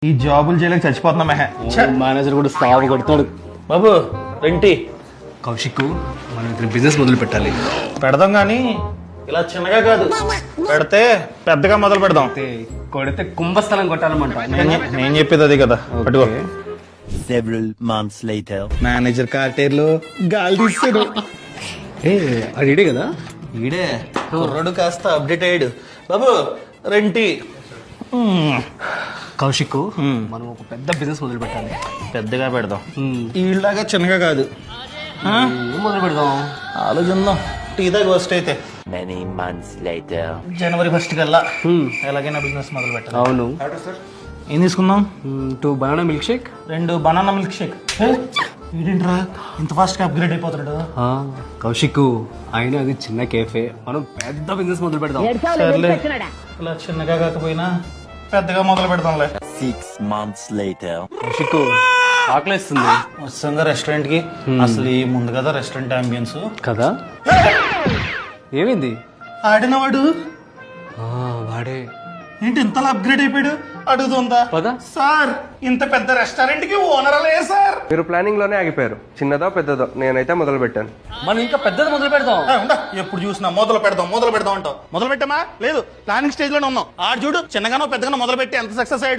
ఈ జాబులు చేయలేక చచ్చిపోతున్నా మెహ. మేనేజర్ కూడా సాగు కొడతాడు. బాబు రెంటి కౌశిక్, మనం ఇక్కడ బిజినెస్ మొదలు పెట్టాలి. పెడదాం కానీ ఇలా చిన్నగా కాదు, పెడితే పెద్దగా మొదలు పెడదాం. కొడితే కుంభస్థలం కొట్టాలన్నమాట. నేను చెప్పేది అది కదా. పట్టుకో. Several months later. మేనేజర్ కార్టేర్లో గాలి తీస్తాడు. అది ఇడే కదా. ఈడే కుర్రాడు కాస్త అప్డేట్ అయ్యాడు. బాబు రెంటి కౌశిక్, మనం ఒక పెద్ద బిజినెస్ మొదలు పెట్టాలి. పెద్దగా పెడదాం, ఈళ్ళగా చిన్నగా కాదు. ఏం మొదలు పెడదాం ఆలోచిద్దాం. టీ దాకా ఫస్ట్ అయితే Many months later. జనవరి 1 కల్లా ఎలాగైనా బిజినెస్ మొదలు పెట్టాలి. అవును. ఏం తీసుకుందాం? 2 banana milk shake, 2 banana milk shake. ఏంటరా ఇంత ఫాస్ట్ గా అప్గ్రేడ్ అయిపోతున్నాడు? కౌశిక్, అయినా అది చిన్న కేఫే, మనం పెద్ద బిజినెస్ మొదలు పెడదాం. సర్లే, ఇలా చిన్నగా కాకపోయినా పెద్దగా మొదలు పెడదాంలే. 6 months later. కౌశిక్, ఆకలిస్తుంది వస్తాంగా రెస్టారెంట్ కి. అసలు ఈ ముందు కదా రెస్టారెంట్ అంబియన్స్ కదా. ఏమైంది? ఆడినవాడు వాడే. ఏంటి ఇంతలా అప్గ్రేడ్ అయిపోయాడు? అడుగుతుందా పద. సార్, ఇంత పెద్ద రెస్టారెంట్ కి ఓనరలే సార్. మీరు ప్లానింగ్ లోనే ఆగిపోయారు. చిన్నదో పెద్దదో నేనైతే మొదలు పెట్టాను. మనం ఇంకా పెద్దది మొదలు పెడదాం. ఎప్పుడు చూసినా మొదలు పెడదాం అంటావు. మొదలు పెట్టామా? లేదు, ప్లానింగ్ స్టేజ్ లోనే ఉన్నాం. ఆడు చూడు చిన్నగానో పెద్దగానో మొదలు పెట్టి ఎంత సక్సెస్ అయ్యాడు.